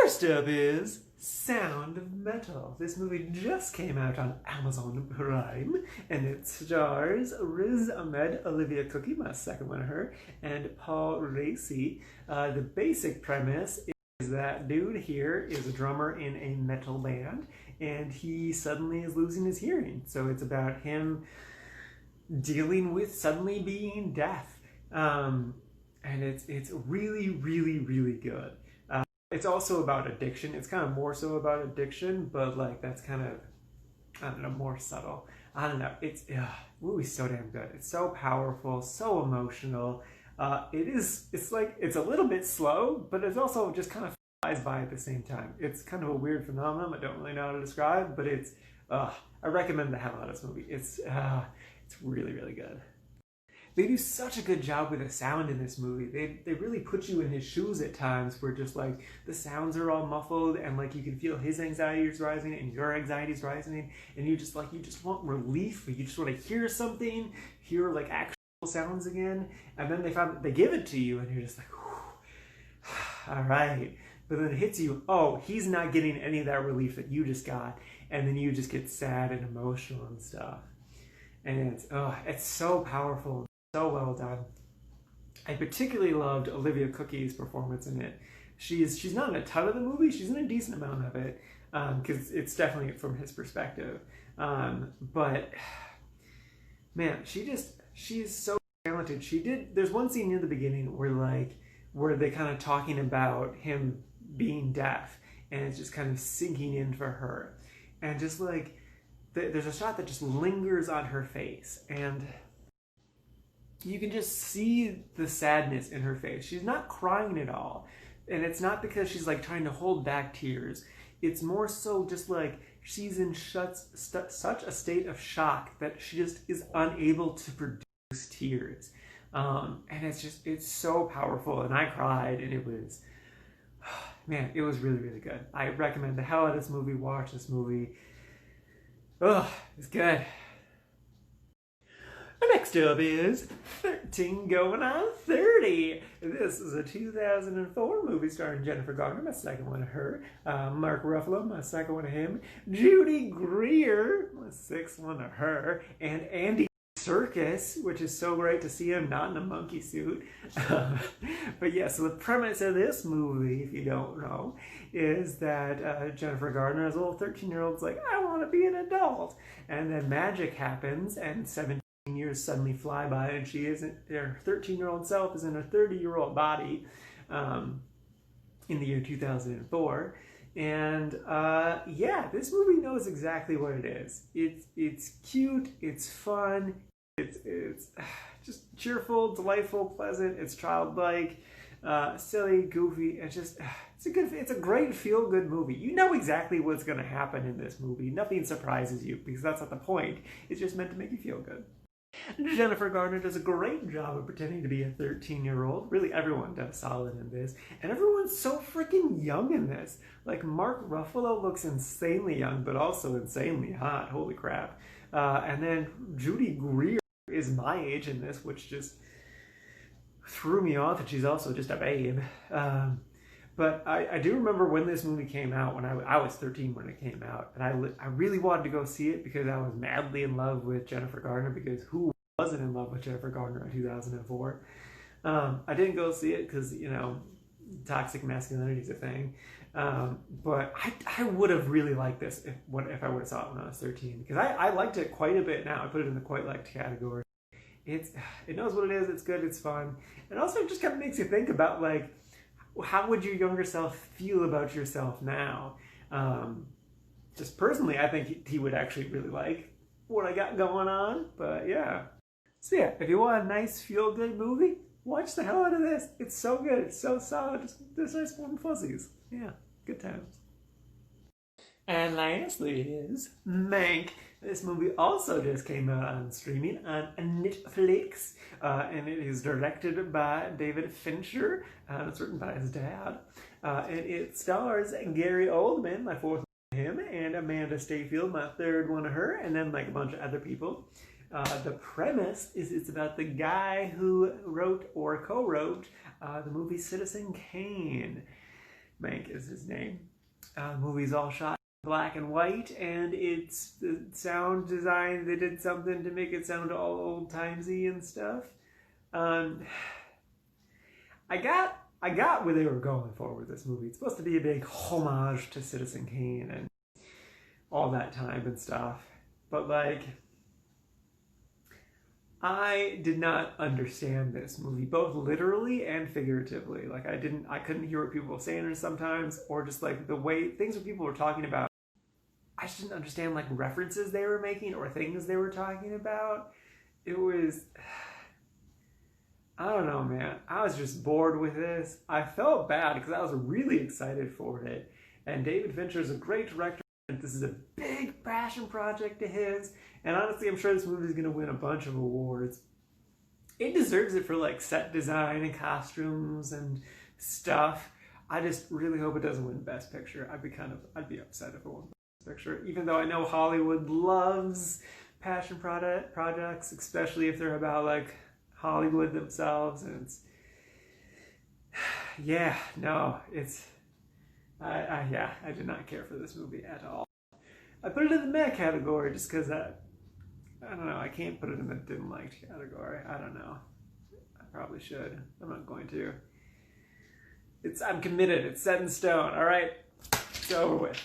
First up is Sound of Metal. This movie just came out on Amazon Prime, and it stars Riz Ahmed, Olivia Cookie, my second one of her, and Paul Raci. The basic premise is that dude here is a drummer in a metal band, and he suddenly is losing his hearing. So it's about him dealing with suddenly being deaf. And it's really, really, really good. It's also about addiction. It's kind of more so about addiction, but like that's kind of, I don't know, more subtle. I don't know. It's movie's so damn good. It's so powerful, so emotional. It's like it's a little bit slow, but it's also just kind of flies by at the same time. It's kind of a weird phenomenon. I don't really know how to describe, but it's I recommend the hell out of this movie. It's really, really good. They do such a good job with the sound in this movie. They really put you in his shoes at times where just like the sounds are all muffled and like you can feel his anxiety is rising and your anxiety is rising and you just want relief, or you just want to hear something, hear like actual sounds again, and then they give it to you and you're just like, all right. But then it hits you, oh, he's not getting any of that relief that you just got, and then you just get sad and emotional and stuff. And it's so powerful. So well done. I particularly loved Olivia Cookie's performance in it. She's not in a ton of the movie. She's in a decent amount of it because it's definitely from his perspective. But man, she's so talented. There's one scene near the beginning where they kind of talking about him being deaf, and it's just kind of sinking in for her, and just like there's a shot that just lingers on her face, and you can just see the sadness in her face. She's not crying at all. And it's not because she's like trying to hold back tears. It's more so just like she's in such a state of shock that she just is unable to produce tears. And it's so powerful. And I cried, and it was, man, it was really, really good. I recommend the hell out of this movie. Watch this movie. It's good. Next up is 13 Going on 30. This is a 2004 movie starring Jennifer Garner, my second one of her, Mark Ruffalo, my second one of him, Judy Greer, my sixth one of her, and Andy Serkis, which is so great to see him not in a monkey suit. But yeah, so the premise of this movie, if you don't know, is that Jennifer Garner as a little 13-year-old's like, I want to be an adult. And then magic happens, and 17 years suddenly fly by, and her 13-year-old self is in her 30-year-old body in the year 2004. And yeah, this movie knows exactly what it is. It's cute, it's fun, it's just cheerful, delightful, pleasant, it's childlike, silly, goofy. It's a great feel-good movie. You know exactly what's going to happen in this movie. Nothing surprises you because that's not the point. It's just meant to make you feel good. Jennifer Garner does a great job of pretending to be a 13-year-old. Really, everyone does solid in this. And everyone's so freaking young in this. Like, Mark Ruffalo looks insanely young, but also insanely hot. Holy crap. And then Judy Greer is my age in this, which just threw me off, and she's also just a babe. But I do remember when this movie came out, when I was 13 when it came out, and I really wanted to go see it because I was madly in love with Jennifer Garner, because who wasn't in love with Jennifer Garner in 2004? I didn't go see it because, you know, toxic masculinity is a thing. But I would have really liked this if I would have saw it when I was 13, because I liked it quite a bit now. I put it in the quite liked category. It knows what it is, it's good, it's fun. And also it just kind of makes you think about, like, how would your younger self feel about yourself now? Just personally, I think he would actually really like what I got going on. But yeah. So yeah, if you want a nice feel-good movie, watch the hell out of this. It's so good. It's so solid. Just nice warm fuzzies. Yeah, good times. And lastly is Mank. This movie also just came out on streaming on Netflix, and it is directed by David Fincher. It's written by his dad, and it stars Gary Oldman, my fourth one of him, and Amanda Seyfried, my third one of her, and then like a bunch of other people. The premise is it's about the guy who wrote or co-wrote the movie Citizen Kane. Mank is his name. The movie's all shot in black and white, and it's the sound design. They did something to make it sound all old-timesy and stuff. I got where they were going for with this movie. It's supposed to be a big homage to Citizen Kane and all that time and stuff. But like, I did not understand this movie, both literally and figuratively. Like I couldn't hear what people were saying sometimes, or just like the way things that people were talking about. I just didn't understand like references they were making or things they were talking about. It was, I don't know, man. I was just bored with this. I felt bad because I was really excited for it. And David Fincher is a great director. This is a big passion project of his. And honestly, I'm sure this movie is going to win a bunch of awards. It deserves it for like set design and costumes and stuff. I just really hope it doesn't win Best Picture. I'd be upset if it won Best Picture. Even though I know Hollywood loves passion projects, especially if they're about like Hollywood themselves. And it's, yeah, no, it's, I did not care for this movie at all. I put it in the meh category just because I don't know, I can't put it in the didn't like category. I don't know. I probably should. I'm not going to. I'm committed. It's set in stone, all right? It's over with.